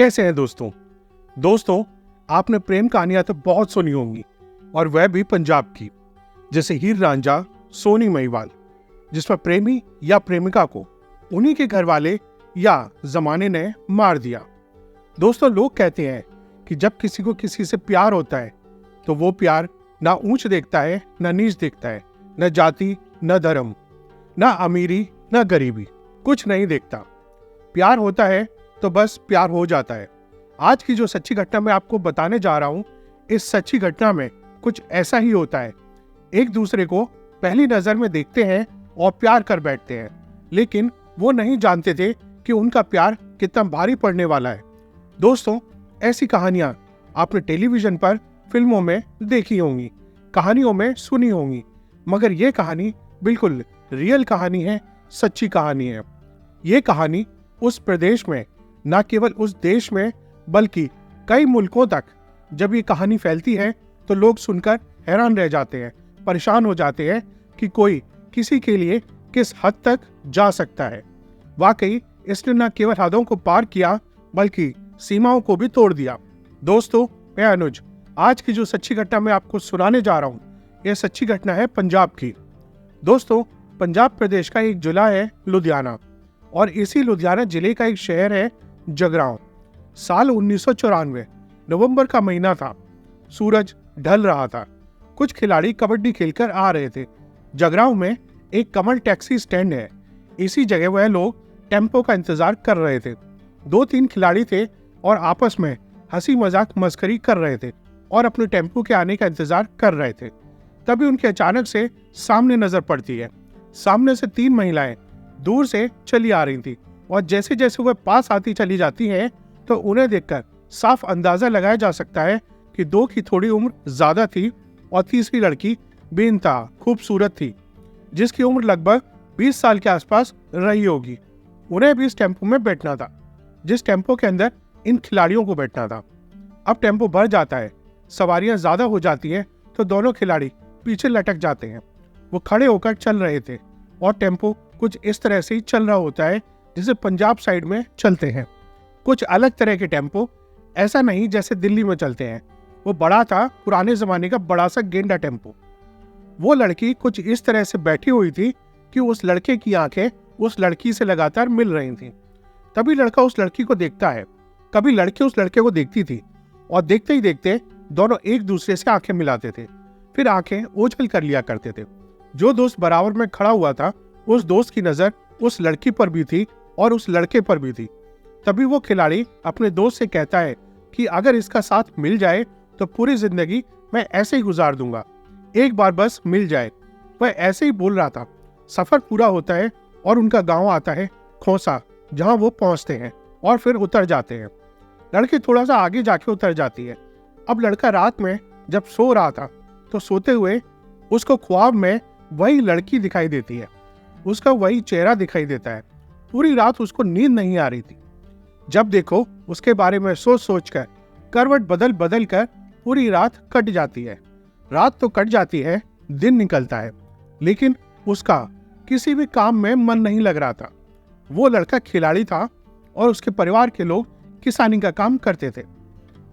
कैसे हैं दोस्तों आपने प्रेम कहानियां तो बहुत सुनी होंगी और वह भी पंजाब की, जैसे हीर रांझा, सोनी महिवाल, जिसमें प्रेमी या प्रेमिका को उन्हीं के घर वाले या जमाने ने मार दिया। दोस्तों, लोग कहते हैं कि जब किसी को किसी से प्यार होता है तो वो प्यार ना ऊंच देखता है, ना नीच देखता है, न जाति, न धर्म, न अमीरी, न गरीबी, कुछ नहीं देखता। प्यार होता है तो बस प्यार हो जाता है। आज की जो सच्ची घटना मैं आपको बताने जा रहा हूं, इस सच्ची घटना में कुछ ऐसा ही होता है। एक दूसरे को पहली नजर में देखते हैं और प्यार कर बैठते हैं, लेकिन वो नहीं जानते थे कि उनका प्यार कितना भारी पड़ने वाला है। दोस्तों, ऐसी कहानियां आपने टेलीविजन पर, फिल्मों में देखी होंगी, कहानियों में सुनी होंगी, मगर ये कहानी बिल्कुल रियल कहानी है, सच्ची कहानी है। ये कहानी उस प्रदेश में, न केवल उस देश में, बल्कि कई मुल्कों तक जब ये कहानी फैलती है तो लोग सुनकर हैरान रह जाते हैं, परेशान हो जाते हैं कि कोई किसी के लिए किस हद तक जा सकता है। वाकई इसने न केवल हदों को पार किया बल्कि सीमाओं को भी तोड़ दिया। दोस्तों, मैं अनुज, आज की जो सच्ची घटना मैं आपको सुनाने जा रहा हूँ, यह सच्ची घटना है पंजाब की। दोस्तों, पंजाब प्रदेश का एक जिला है लुधियाना, और इसी लुधियाना जिले का एक शहर है जगरांव। साल 1994 नवंबर का महीना था। सूरज ढल रहा था। कुछ खिलाड़ी कबड्डी खेलकर आ रहे थे। जगरांव में एक कमल टैक्सी स्टैंड है। इसी जगह वह लोग टेम्पो का इंतजार कर रहे थे। 2-3 खिलाड़ी थे और आपस में हंसी मजाक मस्करी कर रहे थे और अपने टेम्पो के आने का इंतजार कर रहे थे। तभी उनके अचानक से सामने नजर पड़ती है। सामने से 3 महिलाएं दूर से चली आ रही थी, और जैसे जैसे वह पास आती चली जाती हैं तो उन्हें देखकर साफ अंदाजा लगाया जा सकता है कि 2 की थोड़ी उम्र ज्यादा थी और तीसरी लड़की बेइंतहा खूबसूरत थी, जिसकी उम्र लगभग 20 साल के आसपास रही होगी। उन्हें भी इस टेम्पो में बैठना था, जिस टेम्पो के अंदर इन खिलाड़ियों को बैठना था। अब टेम्पो भर जाता है, सवारियां ज्यादा हो जाती हैं तो दोनों खिलाड़ी पीछे लटक जाते हैं। वो खड़े होकर चल रहे थे और टेम्पो कुछ इस तरह से ही चल रहा होता है जैसे पंजाब साइड में चलते हैं। कुछ अलग तरह के टेम्पो, ऐसा नहीं जैसे दिल्ली में चलते हैं। वो बड़ा था, पुराने जमाने का बड़ा सा गेंडा टेम्पो। वो लड़की कुछ इस तरह से बैठी हुई थी कि उस लड़के की आंखें उस लड़की से लगातार मिल रही थीं। तभी लड़का उस लड़की को देखता है, कभी लड़की उस लड़के को देखती थी, और देखते ही देखते दोनों एक दूसरे से आंखें मिलाते थे, फिर आंखें ओझल कर लिया करते थे। जो दोस्त बराबर में खड़ा हुआ था, उस दोस्त की नजर उस लड़की पर भी थी और उस लड़के पर भी थी। तभी वो खिलाड़ी अपने दोस्त से कहता है कि अगर इसका साथ मिल जाए तो पूरी जिंदगी मैं ऐसे ही गुजार दूंगा, एक बार बस मिल जाए। वह ऐसे ही बोल रहा था। सफर पूरा होता है और उनका गांव आता है खोसा, जहां वो पहुंचते हैं और फिर उतर जाते हैं। लड़की थोड़ा सा आगे जाके उतर जाती है। अब लड़का रात में जब सो रहा था तो सोते हुए उसको ख्वाब में वही लड़की दिखाई देती है, उसका वही चेहरा दिखाई देता है। पूरी रात उसको नींद नहीं आ रही थी। जब देखो उसके बारे में सोच सोच कर, करवट बदल बदल कर पूरी रात कट जाती है। रात तो कट जाती है, दिन निकलता है, लेकिन उसका किसी भी काम में मन नहीं लग रहा था। वो लड़का खिलाड़ी था और उसके परिवार के लोग किसानी का काम करते थे।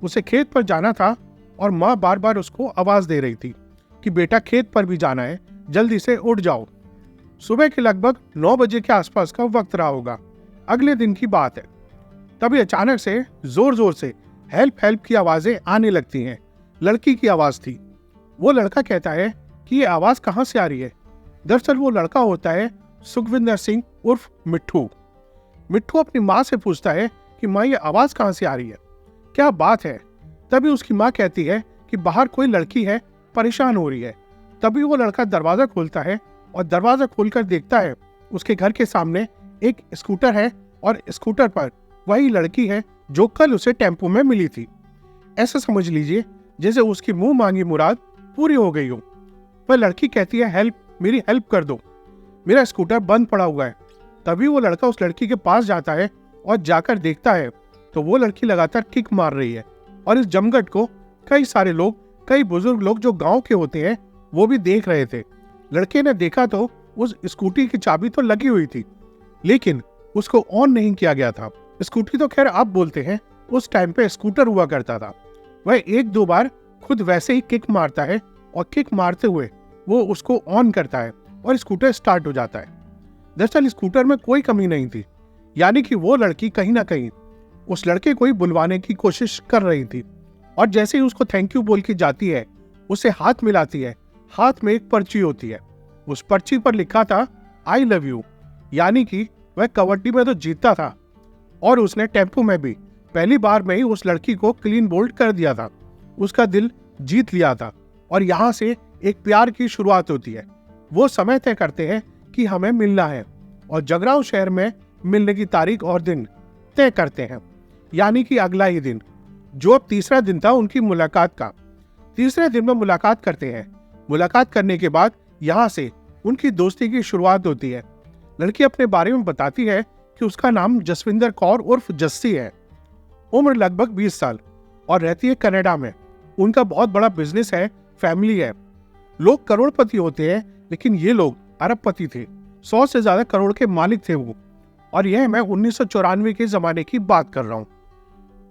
उसे खेत पर जाना था और माँ बार बार उसको आवाज दे रही थी कि बेटा, खेत पर भी जाना है, जल्दी से उठ जाओ। सुबह के लगभग 9 बजे के आसपास का वक्त रहा होगा। अगले दिन की बात है। तभी अचानक से जोर जोर से हेल्प हेल्प की आवाजें आने लगती हैं। लड़की की आवाज थी। वो लड़का कहता है कि ये आवाज कहाँ से आ रही है। दरअसल वो लड़का होता है सुखविंदर सिंह उर्फ मिट्ठू। मिट्ठू अपनी माँ से पूछता है कि माँ, ये आवाज कहाँ से आ रही है, क्या बात है। तभी उसकी माँ कहती है कि बाहर कोई लड़की है, परेशान हो रही है। तभी वो लड़का दरवाजा खोलता है और दरवाजा खोलकर देखता है उसके घर के सामने एक स्कूटर है और स्कूटर पर वही लड़की है जो कल उसे टेम्पो में मिली थी। ऐसा समझ लीजिए जैसे उसकी मुंह मांगी मुराद पूरी हो गई हो। वह लड़की कहती है, हेल्प, मेरी हेल्प कर दो, मेरा स्कूटर बंद पड़ा हुआ है। तभी वो लड़का उस लड़की के पास जाता है और जाकर देखता है तो वो लड़की लगातार किक मार रही है, और इस जमघट को कई सारे लोग, कई बुजुर्ग लोग जो गांव के होते हैं, वो भी देख रहे थे। लड़के ने देखा तो उस स्कूटी की चाबी तो लगी हुई थी, लेकिन उसको ऑन नहीं किया गया था। स्कूटी तो खैर आप बोलते हैं, उस टाइम पे स्कूटर हुआ करता था। वह एक दो बार खुद वैसे ही किक मारता है और किक मारते हुए वो उसको ऑन करता है और स्कूटर स्टार्ट हो जाता है। दरअसल स्कूटर में कोई कमी नहीं थी, यानी कि वो लड़की कहीं ना कहीं उस लड़के को ही बुलवाने की कोशिश कर रही थी। और जैसे ही उसको थैंक यू बोल के जाती है, उसे हाथ मिलाती है। हाथ में एक पर्ची होती है, उस पर्ची पर लिखा था आई लव यू, यानी कि वह कबड्डी में तो जीतता था और उसने टेम्पो में भी पहली बार में ही उस लड़की को क्लीन बोल्ड कर दिया था, उसका दिल जीत लिया था। और यहाँ से एक प्यार की शुरुआत होती है। वो समय तय करते हैं कि हमें मिलना है और जगरांव शहर में मिलने की तारीख और दिन तय करते हैं, यानी कि अगला ही दिन, जो अब तीसरा दिन था उनकी मुलाकात का। तीसरे दिन में मुलाकात करते हैं। मुलाकात करने के बाद यहाँ से उनकी दोस्ती की शुरुआत होती है। लड़की अपने बारे में बताती है कि उसका नाम जसविंदर कौर उर्फ जस्सी है, उम्र लगभग 20 साल और रहती है कनाडा में। उनका बहुत बड़ा बिजनेस है, फैमिली है। लोग करोड़पति होते हैं, लेकिन ये लोग अरबपति थे। 100 से ज्यादा करोड़ के मालिक थे वो। और यह मैं 1994 के जमाने की बात कर रहा हूँ।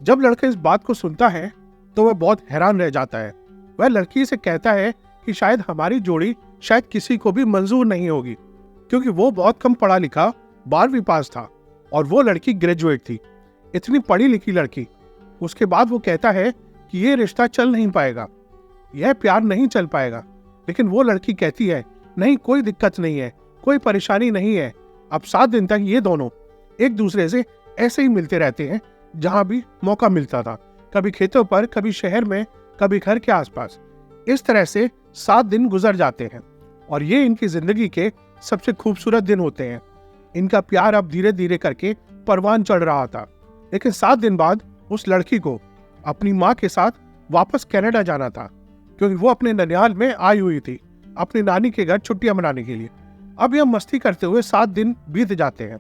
जब लड़का इस बात को सुनता है तो वह बहुत हैरान रह जाता है। वह लड़की से कहता है कि शायद हमारी जोड़ी शायद किसी को भी मंजूर नहीं होगी, क्योंकि वो बहुत कम पढ़ा लिखा 12वीं पास था और वो लड़की ग्रेजुएट थी। इतनी पढ़ी लिखी लड़की। उसके बाद वो कहता है कि ये रिश्ता चल नहीं पाएगा, यह प्यार नहीं चल पाएगा। लेकिन वो लड़की कहती है नहीं, कोई दिक्कत नहीं है, कोई परेशानी नहीं है। अब 7 दिन तक ये दोनों एक दूसरे से ऐसे ही मिलते रहते हैं, जहां भी मौका मिलता था, कभी खेतों पर, कभी शहर में, कभी घर के आसपास। इस तरह से 7 दिन गुजर जाते हैं और ये इनकी जिंदगी के सबसे खूबसूरत दिन होते हैं। इनका प्यार अब धीरे धीरे करके परवान चढ़ रहा था। लेकिन 7 दिन बाद उस लड़की को अपनी माँ के साथ वापस कनाडा जाना था, क्योंकि वो अपने ननिहाल में आई हुई थी अपनी नानी के घर छुट्टियां मनाने के लिए। अब यह मस्ती करते हुए 7 दिन बीत जाते हैं।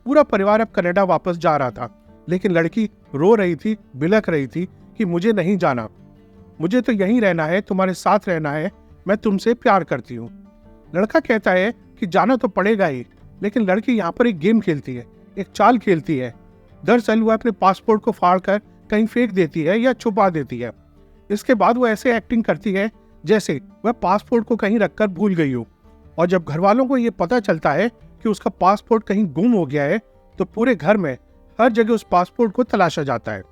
पूरा परिवार अब कनाडा वापस जा रहा था, लेकिन लड़की रो रही थी, बिलख रही थी कि मुझे नहीं जाना, मुझे तो यहीं रहना है, तुम्हारे साथ रहना है, मैं तुमसे प्यार करती हूँ। लड़का कहता है कि जाना तो पड़ेगा ही, लेकिन लड़की यहाँ पर एक गेम खेलती है, एक चाल खेलती है। दरअसल वह अपने पासपोर्ट को फाड़ कर कहीं फेंक देती है या छुपा देती है। इसके बाद वो ऐसे एक्टिंग करती है जैसे वह पासपोर्ट को कहीं रखकर भूल गई हो। और जब घर वालों को ये पता चलता है कि उसका पासपोर्ट कहीं गुम हो गया है, तो पूरे घर में हर जगह उस पासपोर्ट को तलाशा जाता है।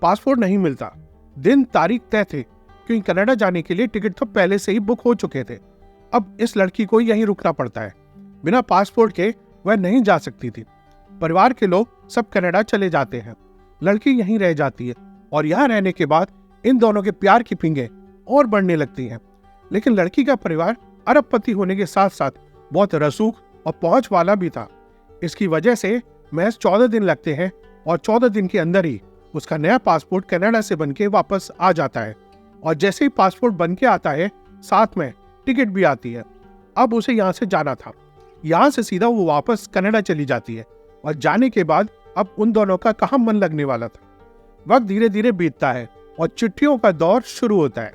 पासपोर्ट नहीं मिलता। दिन तारीख तय थे, क्योंकि कनाडा जाने के लिए टिकट तो पहले से ही बुक हो चुके थे। अब इस लड़की को यहीं रुकना पड़ता है। बिना पासपोर्ट के वह नहीं जा सकती थी। परिवार के लोग सब कनाडा चले जाते हैं, लड़की यहीं रह जाती है। और यहाँ रहने के बाद इन दोनों के प्यार की पिंगे और बढ़ने लगती हैं। लेकिन लड़की का परिवार अरबपति होने के साथ साथ बहुत रसूख और पहुंच वाला भी था। इसकी वजह से महज 14 दिन लगते हैं और 14 दिन के अंदर ही उसका नया पासपोर्ट कनाडा से बनके वापस आ जाता है। और जैसे ही पासपोर्ट बनके आता है, साथ में टिकट भी आती है। अब उसे यहाँ से जाना था। यहाँ से सीधा वो वापस कनाडा चली जाती है। और जाने के बाद अब उन दोनों का कहाँ मन लगने वाला था। वक्त धीरे धीरे बीतता है और चिट्ठियों का दौर शुरू होता है।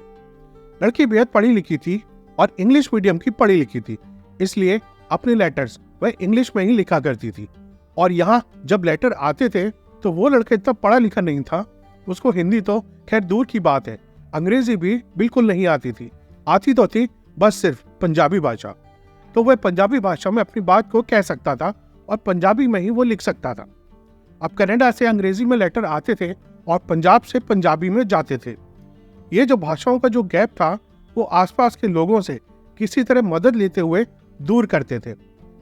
लड़की बेहद पढ़ी लिखी थी और इंग्लिश मीडियम की पढ़ी लिखी थी, इसलिए अपने लेटर्स वह इंग्लिश में ही लिखा करती थी। और यहाँ जब लेटर आते थे तो वो लड़का इतना पढ़ा लिखा नहीं था, उसको हिंदी तो खैर दूर की बात है, अंग्रेजी भी बिल्कुल नहीं आती थी। आती तो थी बस सिर्फ पंजाबी भाषा। तो वह पंजाबी भाषा में अपनी बात को कह सकता था और पंजाबी में ही वो लिख सकता था। अब कनाडा से अंग्रेजी में लेटर आते थे और पंजाब से पंजाबी में जाते थे। ये जो भाषाओं का जो गैप था, वो आसपास के लोगों से किसी तरह मदद लेते हुए दूर करते थे।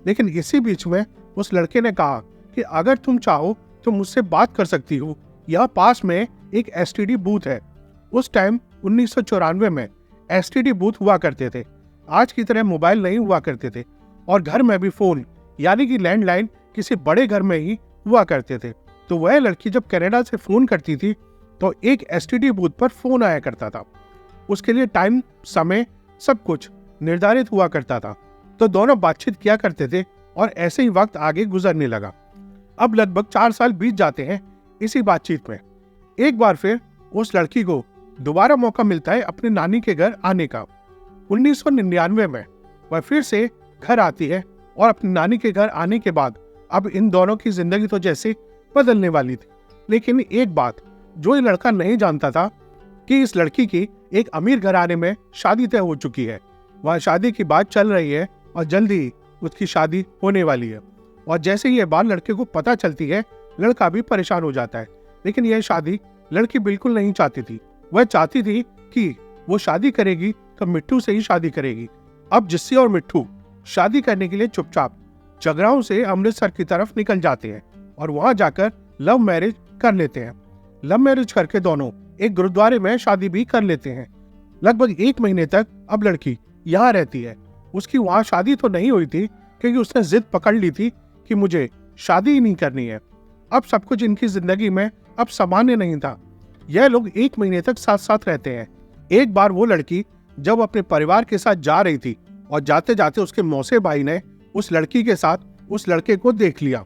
लेकिन इसी बीच में उस लड़के ने कहा कि अगर तुम चाहो तो मुझसे बात कर सकती हो, यहाँ पास में एक एसटीडी बूथ है। उस टाइम 1994 में एसटीडी बूथ हुआ करते थे। आज की तरह मोबाइल नहीं हुआ करते थे और घर में भी फोन यानी कि लैंडलाइन किसी बड़े घर में ही हुआ करते थे। तो वह लड़की जब कनाडा से फोन करती थी तो एक एसटीडी बूथ पर फोन आया करता था। उसके लिए टाइम, समय सब कुछ निर्धारित हुआ करता था। तो दोनों बातचीत किया करते थे और ऐसे ही वक्त आगे गुजरने लगा। अब लगभग 4 साल बीत जाते हैं इसी बातचीत में। एक बार फिर उस लड़की को दोबारा मौका मिलता है अपने नानी के घर आने का। 1999 में वह फिर से घर आती है और अपनी नानी के घर आने के बाद अब इन दोनों की जिंदगी तो जैसे बदलने वाली थी। लेकिन एक बात जो ये लड़का नहीं जानता था कि इस लड़की की एक अमीर घराने में शादी तय हो चुकी है। वहाँ शादी की बात चल रही है और जल्दी ही उसकी शादी होने वाली है। और जैसे ही ये बात लड़के को पता चलती है, लड़का भी परेशान हो जाता है। लेकिन यह शादी लड़की बिल्कुल नहीं चाहती थी। वह चाहती थी कि वो शादी करेगी तो मिट्टू से ही शादी करेगी। अब जस्सी और मिट्टू शादी करने के लिए चुपचाप जगरांव से अमृतसर की तरफ निकल जाते हैं और वहां जाकर लव मैरिज कर लेते हैं। लव मैरिज करके दोनों एक गुरुद्वारे में शादी भी कर लेते हैं। लगभग 1 महीने तक अब लड़की यहाँ रहती है। उसकी वहां शादी तो नहीं हुई थी क्योंकि उसने जिद पकड़ ली थी कि मुझे शादी ही नहीं करनी है। अब सब कुछ इनकी जिंदगी में अब सामान्य नहीं था। यह लोग 1 महीने तक साथ साथ रहते हैं। एक बार वो लड़की जब अपने परिवार के साथ जा रही थी और जाते जाते उसके मौसे भाई ने उस लड़की के साथ उस लड़के को देख लिया।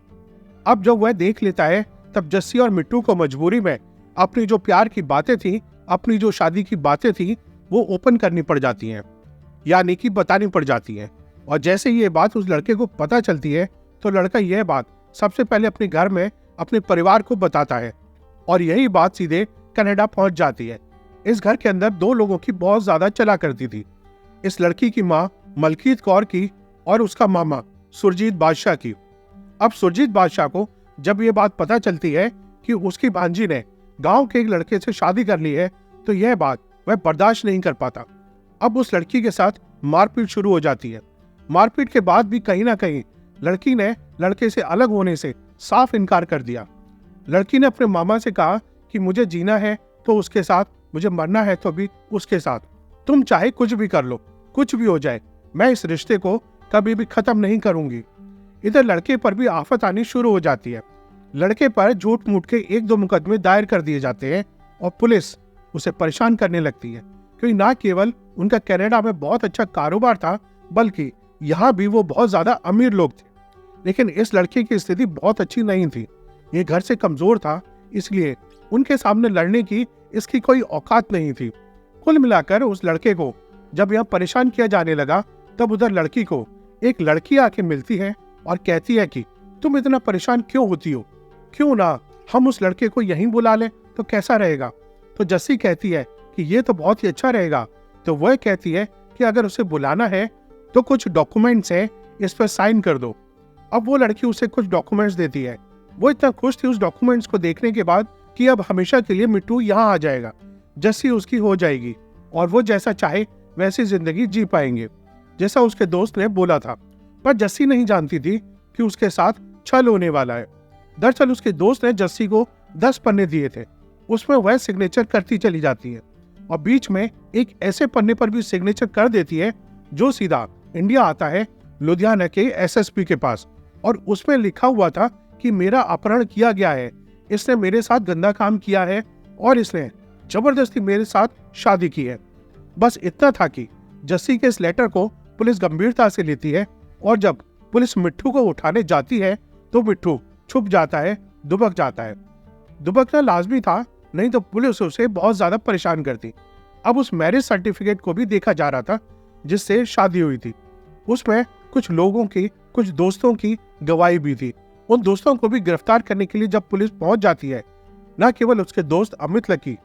अब जब वह देख लेता है तब जस्सी और मिट्टू को मजबूरी में अपनी जो प्यार की बातें थी, अपनी जो शादी की बातें थी, वो ओपन करनी पड़ जाती हैं, यानी कि बतानी पड़ जाती हैं। और जैसे ही ये बात उस लड़के को पता चलती है तो लड़का यह बात सबसे पहले अपने घर में अपने परिवार को बताता है और यही बात सीधे कनाडा पहुंच जाती है। इस घर के अंदर 2 लोगों की बहुत ज्यादा चला करती थी। इस लड़की की माँ मलकीत कौर की और उसका मामा सुरजीत बादशाह की। अब सुरजीत बादशाह को जब ये बात पता चलती है कि उसकी भांजी ने गांव के एक लड़के से शादी कर ली है तो यह बात वह बर्दाश्त नहीं कर पाता। अब उस लड़की के साथ मारपीट शुरू हो जाती है। मारपीट के बाद भी कहीं ना कहीं लड़की ने लड़के से अलग होने से साफ इनकार कर दिया। लड़की ने अपने मामा से कहा कि मुझे जीना है तो उसके साथ, मुझे मरना है तो भी उसके साथ। तुम चाहे कुछ भी कर लो, कुछ भी हो जाए, मैं इस रिश्ते को कभी भी खत्म नहीं करूंगी। इधर लड़के पर भी आफत आनी शुरू हो जाती है। लड़के पर झूठ मूठ के 1-2 मुकदमे दायर कर दिए जाते हैं और पुलिस उसे परेशान करने लगती है क्योंकि ना केवल उनका कनाडा में बहुत अच्छा कारोबार था बल्कि यहाँ भी वो बहुत ज्यादा अमीर लोग थे। लेकिन इस लड़के की स्थिति बहुत अच्छी नहीं थी। ये घर से कमजोर था, इसलिए उनके सामने लड़ने की इसकी कोई औकात नहीं थी। कुल मिलाकर उस लड़के को जब यह परेशान किया जाने लगा तब उधर लड़की को एक लड़की आके मिलती है और कहती है कि तुम इतना परेशान क्यों होती हो, क्यों ना हम उस लड़के को यहीं बुला लें तो कैसा रहेगा। तो जस्सी कहती है कि ये तो बहुत ही अच्छा रहेगा। तो वह कहती है कि अगर उसे बुलाना है तो कुछ डॉक्यूमेंट्स हैं, इस पर साइन कर दो। अब वो लड़की उसे कुछ डॉक्यूमेंट्स देती है। वो इतना खुश थी उस डॉक्यूमेंट्स को देखने के बाद कि अब हमेशा के लिए मिट्टू यहाँ आ जाएगा, जस्सी उसकी हो जाएगी और वो जैसा चाहे वैसी जिंदगी जी पाएंगे, जैसा उसके दोस्त ने बोला था। पर जस्सी नहीं जानती थी कि उसके साथ छल होने वाला है। दरअसल उसके दोस्त ने जस्सी को 10 पन्ने दिए थे, उसमें वह सिग्नेचर करती चली जाती है और बीच में एक ऐसे पन्ने पर भी सिग्नेचर कर देती है जो सीधा इंडिया आता है, लुधियाना के एसएसपी के पास। और उसमें लिखा हुआ था कि मेरा अपहरण किया गया है, इसने मेरे साथ गंदा काम किया है और इसने जबरदस्ती मेरे साथ शादी की है। बस इतना था कि जस्सी के इस लेटर को पुलिस गंभीरता से लेती है और जब पुलिस मिट्टू को उठाने जाती है तो मिट्टू छुप जाता है, दुबक जाता है। दुबकना लाजमी था, नहीं तो पुलिस उसे बहुत ज्यादा परेशान करती। अब उस मैरिज सर्टिफिकेट को भी देखा जा रहा था जिससे शादी हुई थी। उसमें कुछ लोगों की, कुछ दोस्तों की गवाही भी थी। उन दोस्तों को भी गिरफ्तार करने के लिए जब पुलिस पहुंच जाती है, न केवल उसके दोस्त अमित लकी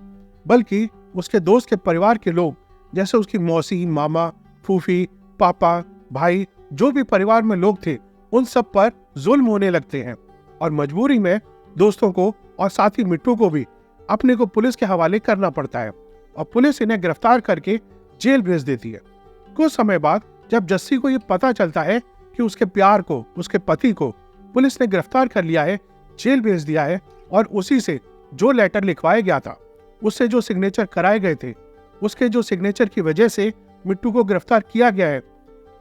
बल्कि उसके दोस्त के परिवार के लोग, जैसे उसकी मौसी, मामा, फूफी, पापा, भाई, जो भी परिवार में लोग थे, उन सब पर जुल्म होने लगते हैं और मजबूरी में दोस्तों को और साथ ही मिट्टू को भी अपने को पुलिस के हवाले करना पड़ता है और पुलिस इन्हें गिरफ्तार करके जेल भेज देती है। कुछ समय बाद जब जस्सी को ये पता चलता है कि उसके प्यार को, उसके पति को पुलिस ने गिरफ्तार कर लिया है, जेल भेज दिया है और उसी से जो लेटर लिखवाया गया था, उससे जो सिग्नेचर कराए गए थे, उसके जो सिग्नेचर की वजह से मिट्टू को गिरफ्तार किया गया है,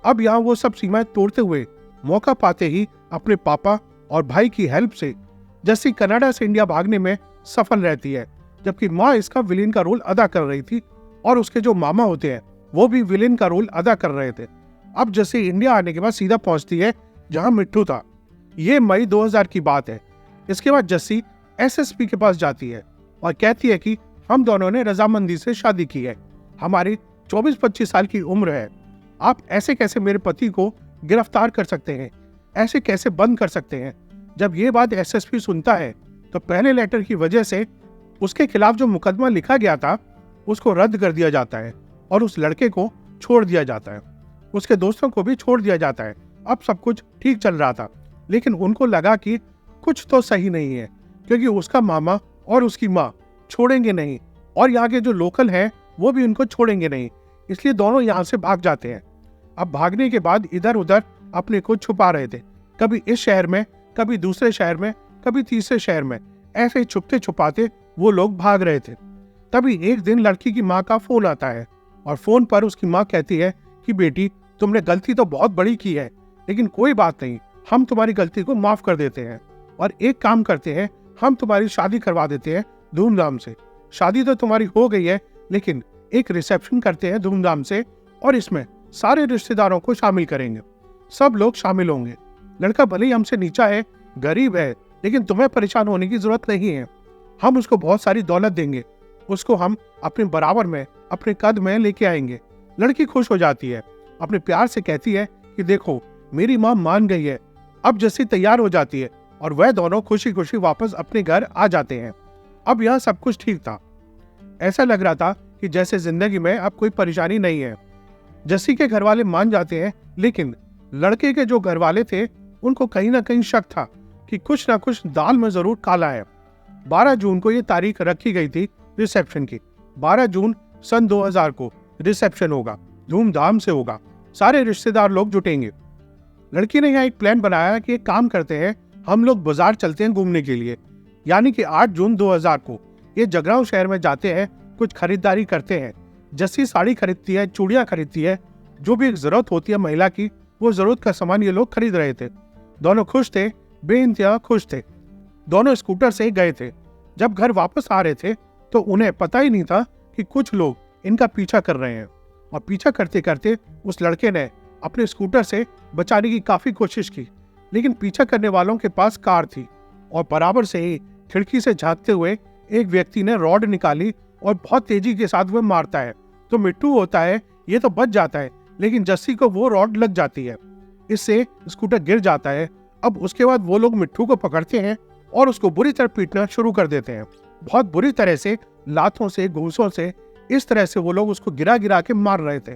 अब यहाँ वो सब सीमाएं तोड़ते हुए मौका पाते ही अपने पापा और भाई की हेल्प से जस्सी कनाडा से इंडिया भागने में सफल रहती है, जबकि माँ इसका विलेन का रोल अदा कर रही थी और उसके जो मामा होते हैं वो भी विलेन का रोल अदा कर रहे थे। अब जस्सी इंडिया आने के बाद सीधा पहुंचती है जहां मिट्टू था। ये मई 2000 की बात है। इसके बाद जस्सी एसएसपी के पास जाती है और कहती है कि हम दोनों ने रजामंदी से शादी की है, हमारी 24-25 साल की उम्र है, आप ऐसे कैसे मेरे पति को गिरफ्तार कर सकते हैं, ऐसे कैसे बंद कर सकते हैं। जब ये बात एसएसपी सुनता है तो पहले लेटर की वजह से उसके खिलाफ जो मुकदमा लिखा गया था उसको रद्द कर दिया जाता है और उस लड़के को छोड़ दिया जाता है। उसके दोस्तों को भी छोड़ दिया जाता है। अब सब कुछ ठीक चल रहा था, लेकिन उनको लगा कि कुछ तो सही नहीं है, क्योंकि उसका मामा और उसकी माँ छोड़ेंगे नहीं और यहाँ के जो लोकल हैं वो भी उनको छोड़ेंगे नहीं। इसलिए दोनों यहाँ से भाग जाते हैं। अब भागने के बाद इधर उधर अपने को छुपा रहे थे, कभी इस शहर में, कभी दूसरे शहर में, कभी तीसरे शहर में। ऐसे छुपते छुपाते वो लोग भाग रहे थे। तभी एक दिन लड़की की माँ का फोन आता है और फोन पर उसकी माँ कहती है कि बेटी, तुमने गलती तो बहुत बड़ी की है, लेकिन कोई बात नहीं, हम तुम्हारी गलती को माफ कर देते हैं और एक काम करते हैं, हम तुम्हारी शादी करवा देते हैं धूमधाम से। शादी तो तुम्हारी हो गई है, लेकिन एक रिसेप्शन करते हैं धूमधाम से और इसमें सारे रिश्तेदारों को शामिल करेंगे। सब लोग शामिल होंगे। लड़का भले ही हमसे नीचा है, गरीब है, लेकिन तुम्हें परेशान होने की जरूरत नहीं है। हम उसको बहुत सारी दौलत देंगे, उसको हम अपने बराबर में, अपने कद में लेके आएंगे। लड़की खुश हो जाती है, अपने प्यार से कहती है कि देखो, मेरी माँ मान गई है। अब जस्सी तैयार हो जाती है और वह दोनों खुशी खुशी वापस अपने घर आ जाते हैं। अब यह सब कुछ ठीक था। ऐसा लग रहा था कि जैसे जिंदगी में अब कोई परेशानी नहीं है। जस्सी के घर वाले मान जाते हैं, लेकिन लड़के के जो घर वाले थे उनको कहीं ना कहीं शक था कि कुछ ना कुछ दाल में जरूर काला है। 12 जून को ये तारीख रखी गई थी रिसेप्शन की। 12 जून सन 2000 को रिसेप्शन होगा, धूमधाम से होगा, सारे रिश्तेदार लोग जुटेंगे। लड़की ने यहाँ एक प्लान बनाया कि एक काम करते हैं, हम लोग बाजार चलते हैं घूमने के लिए। यानी कि 8 जून 2000 को ये जगरांव शहर में जाते हैं, कुछ खरीदारी करते हैं। जस्सी साड़ी खरीदती है, चूड़ियां खरीदती है, जो भी एक जरूरत होती है महिला की, वो जरूरत का सामान ये लोग खरीद रहे थे। दोनों खुश थे, बेइंतहा खुश थे। दोनों स्कूटर से गए थे। जब घर वापस आ रहे थे तो उन्हें पता ही नहीं था कि कुछ लोग इनका पीछा कर रहे हैं। और पीछा करते करते उस लड़के ने अपने स्कूटर से बचाने की काफी कोशिश की, लेकिन पीछा करने वालों के पास कार थी और बराबर से ही खिड़की से झांकते हुए एक व्यक्ति ने रॉड निकाली और बहुत तेजी के साथ वह मारता है। तो मिट्टू होता है, ये तो बच जाता है, लेकिन जस्सी को वो रॉड लग जाती है। इससे स्कूटर गिर जाता है। अब उसके बाद वो लोग मिट्टू को पकड़ते हैं और उसको बुरी तरह पीटना शुरू कर देते हैं। बहुत बुरी तरह से, लातों से, घूंसों से, इस तरह से वो लोग उसको गिरा गिरा के मार रहे थे।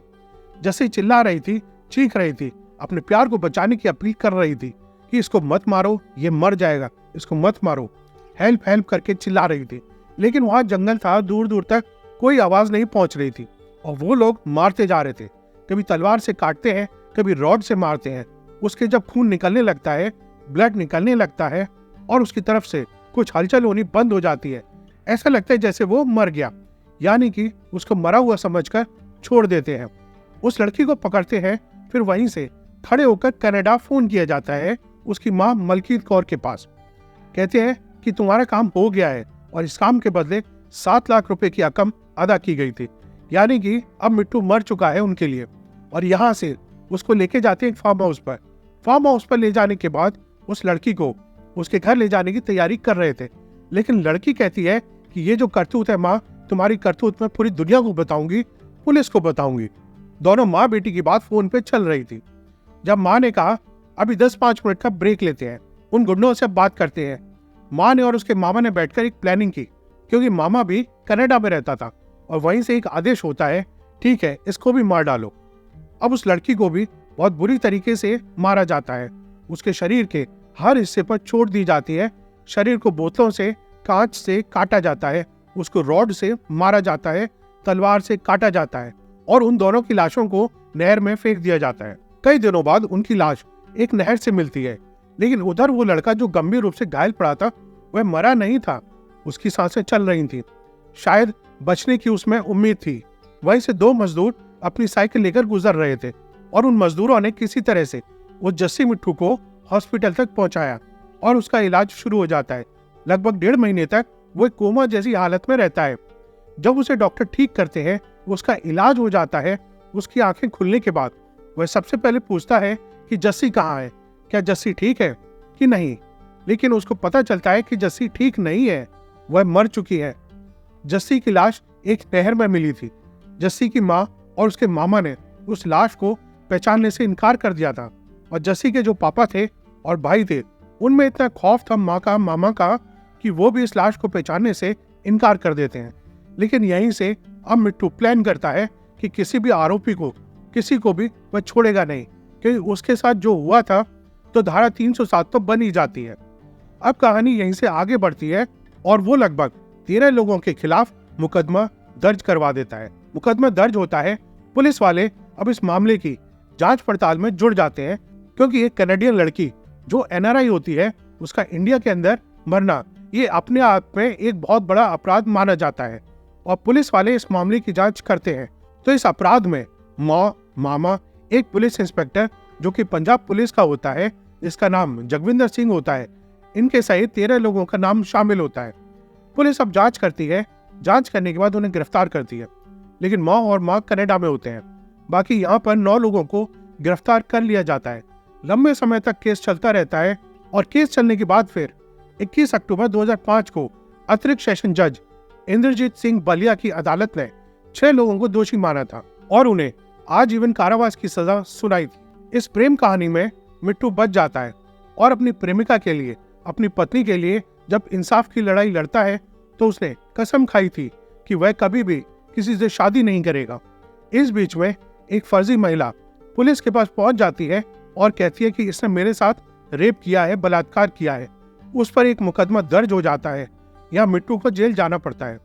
जस्सी चिल्ला रही थी, चीख रही थी, अपने प्यार को बचाने की अपील कर रही थी कि इसको मत मारो, ये मर जाएगा, इसको मत मारो। हेल्प हेल्प करके चिल्ला रही थी, लेकिन वहां जंगल था, दूर दूर तक कोई आवाज नहीं पहुंच रही थी और वो लोग मारते जा रहे थे। कभी तलवार से काटते हैं, कभी रॉड से मारते हैं। उसके जब खून निकलने लगता है, ब्लड निकलने लगता है और उसकी तरफ से कुछ हलचल होनी बंद हो जाती है, ऐसा लगता है जैसे वो मर गया, यानी कि उसको मरा हुआ समझकर छोड़ देते हैं। उस लड़की को पकड़ते हैं, फिर वहीं से खड़े होकर कनाडा फोन किया जाता है उसकी माँ मलकीत कौर के पास। कहते हैं कि तुम्हारा काम हो गया है और इस काम के बदले 7 लाख रुपए की रकम अदा की गई थी, यानी कि अब मिट्टू मर चुका है उनके लिए। और यहाँ से उसको लेके जाते हैं फार्म हाउस पर। फार्म हाउस पर ले जाने के बाद उस लड़की को उसके घर ले जाने की तैयारी कर रहे थे, लेकिन लड़की कहती है कि ये जो करतूत है माँ, तुम्हारी करतूत मैं पूरी दुनिया को बताऊंगी, पुलिस को बताऊंगी। दोनों माँ बेटी की बात फोन पे चल रही थी। जब माँ ने कहा अभी 10-5 मिनट का ब्रेक लेते हैं, उन गुंडों से बात करते हैं, माँ ने और उसके मामा ने बैठकर एक प्लानिंग की, क्योंकि मामा भी कनाडा में रहता था और वहीं से एक आदेश होता है, ठीक है, इसको भी मार डालो। अब उस लड़की को भी बहुत बुरी तरीके से मारा जाता है। उसके शरीर के हर हिस्से पर चोट दी जाती है। शरीर को बोतलों से, कांच से काटा जाता है, उसको रॉड से मारा जाता है, तलवार से काटा जाता है और उन दोनों की लाशों को नहर में फेंक दिया जाता है। कई दिनों बाद उनकी लाश एक नहर से मिलती है, लेकिन उधर वो लड़का जो गंभीर रूप से घायल पड़ा था, वह मरा नहीं था, उसकी सांसें चल रही थी। शायद बचने की उसमें उम्मीद थी। वहीं से 2 मजदूर अपनी साइकिल लेकर गुजर रहे थे और उन मजदूरों ने किसी तरह से वो जस्सी मिट्टू को हॉस्पिटल तक पहुंचाया और उसका इलाज शुरू हो जाता है। लगभग 1.5 महीने तक वो एक कोमा जैसी हालत में रहता है। जब उसे डॉक्टर ठीक करते हैं, उसका इलाज हो जाता है। उसकी आंखें खुलने के बाद वह सबसे पहले पूछता है कि जस्सी कहाँ है, क्या जस्सी ठीक है कि नहीं। लेकिन उसको पता चलता है कि जस्सी ठीक नहीं है, वह मर चुकी है। जस्सी की लाश एक नहर में मिली थी। जस्सी की माँ और उसके मामा ने उस लाश को पहचानने से इनकार कर दिया था और जस्सी के जो पापा थे और भाई थे, उनमें इतना खौफ था माँ का, मामा का, कि वो भी इस लाश को पहचानने से इनकार कर देते हैं। लेकिन यहीं से अब मिट्टू प्लान करता है कि किसी भी आरोपी को, किसी को भी वह छोड़ेगा नहीं, क्योंकि उसके साथ जो हुआ था तो धारा 307 तो बन ही जाती है। अब कहानी यहीं से आगे बढ़ती है और वो लगभग 13 लोगों के खिलाफ मुकदमा दर्ज करवा देता है। मुकदमा दर्ज होता है। पुलिस वाले अब इस मामले की जांच पड़ताल में जुड़ जाते हैं, क्योंकि एक कनाडियन लड़की जो NRI होती है, उसका इंडिया के अंदर मरना ये अपने आप में एक बहुत बड़ा अपराध माना जाता है और पुलिस वाले इस मामले की जांच करते हैं। तो इस अपराध में माँ, मामा, एक पुलिस इंस्पेक्टर जो कि पंजाब पुलिस का होता है, जिसका नाम जगविंदर सिंह होता है, इनके सहित 13 लोगों का नाम शामिल होता है। पुलिस अब जांच करती है। जांच करने के बाद उन्हें गिरफ्तार करती है, लेकिन माँ कनाडा में होते हैं। बाकी यहाँ पर 9 लोगों को गिरफ्तार कर लिया जाता है। लंबे समय तक केस चलता रहता है और केस चलने के बाद फिर 21 अक्टूबर 2005 को अतिरिक्त सेशन जज इंद्रजीत सिंह बलिया की अदालत ने 6 लोगों को दोषी माना था और उन्हें आजीवन कारावास की सजा सुनाई थी। इस प्रेम कहानी में मिट्टू बच जाता है और अपनी प्रेमिका के लिए, अपनी पत्नी के लिए जब इंसाफ की लड़ाई लड़ता है तो उसने कसम खाई थी कि वह कभी भी किसी से शादी नहीं करेगा। इस बीच में एक फर्जी महिला पुलिस के पास पहुंच जाती है और कहती है कि इसने मेरे साथ रेप किया है, बलात्कार किया है। उस पर एक मुकदमा दर्ज हो जाता है। यहाँ मिट्टू को जेल जाना पड़ता है।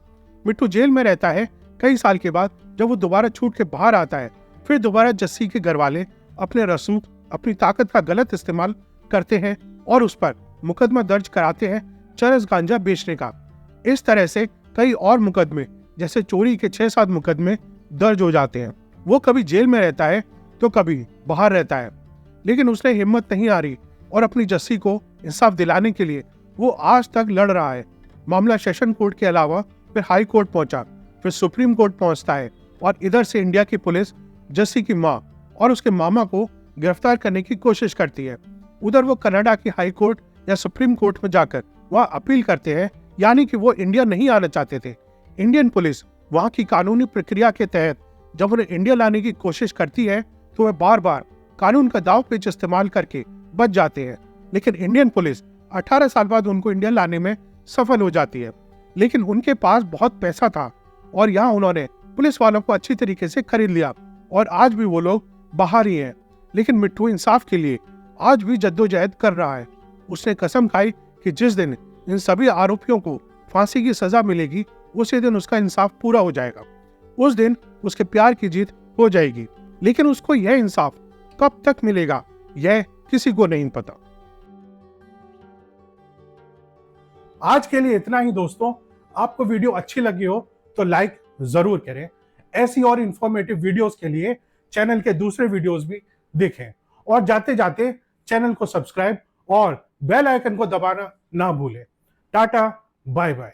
मिट्टू जेल में रहता है कई साल के बाद। जब वो दोबारा छूट के बाहर आता है, फिर दोबारा जस्सी के घर वाले अपने रसूख, अपनी ताकत का गलत इस्तेमाल करते हैं और उस पर मुकदमा दर्ज कराते हैं चरस गांजा बेचने का। इस तरह से कई और मुकदमे, जैसे चोरी के 6-7 मुकदमे दर्ज हो जाते हैं। वो कभी जेल में रहता है तो कभी बाहर रहता है, लेकिन उसने हिम्मत नहीं हारी और अपनी जस्सी को इंसाफ दिलाने के लिए वो आज तक लड़ रहा है। मामला सेशन कोर्ट के अलावा फिर हाई कोर्ट पहुंचा, फिर सुप्रीम कोर्ट पहुंचता है और इधर से इंडिया की पुलिस जस्सी की माँ और उसके मामा को गिरफ्तार करने की कोशिश करती है। उधर वो कनाडा की हाई कोर्ट या सुप्रीम कोर्ट में जाकर वहाँ अपील करते हैं, यानी कि वो इंडिया नहीं आना चाहते थे। इंडियन पुलिस वहाँ की कानूनी प्रक्रिया के तहत जब उन्हें इंडिया लाने की कोशिश करती है तो वह बार बार कानून का दाव पेच इस्तेमाल करके बच जाते हैं, लेकिन इंडियन पुलिस 18 साल बाद उनको इंडिया लाने में सफल हो जाती है। लेकिन उनके पास बहुत पैसा था और यहाँ उन्होंने पुलिस वालों को अच्छी तरीके से खरीद लिया और आज भी वो लोग बाहर ही हैं। लेकिन मिट्टू इंसाफ के लिए आज भी जद्दोजहद कर रहा है। उसने कसम खाई कि जिस दिन इन सभी आरोपियों को फांसी की सजा मिलेगी, उसी दिन उसका इंसाफ पूरा हो जाएगा। उस दिन उसके प्यार की जीत हो जाएगी। लेकिन उसको यह इंसाफ कब तक मिलेगा, यह किसी को नहीं पता। आज के लिए इतना ही दोस्तों। आपको वीडियो अच्छी लगी हो तो लाइक जरूर करें। ऐसी और इंफॉर्मेटिव वीडियोस के लिए चैनल के दूसरे वीडियोस भी देखें और जाते जाते चैनल को सब्सक्राइब और बेल आइकन को दबाना ना भूलें। Tata, bye bye.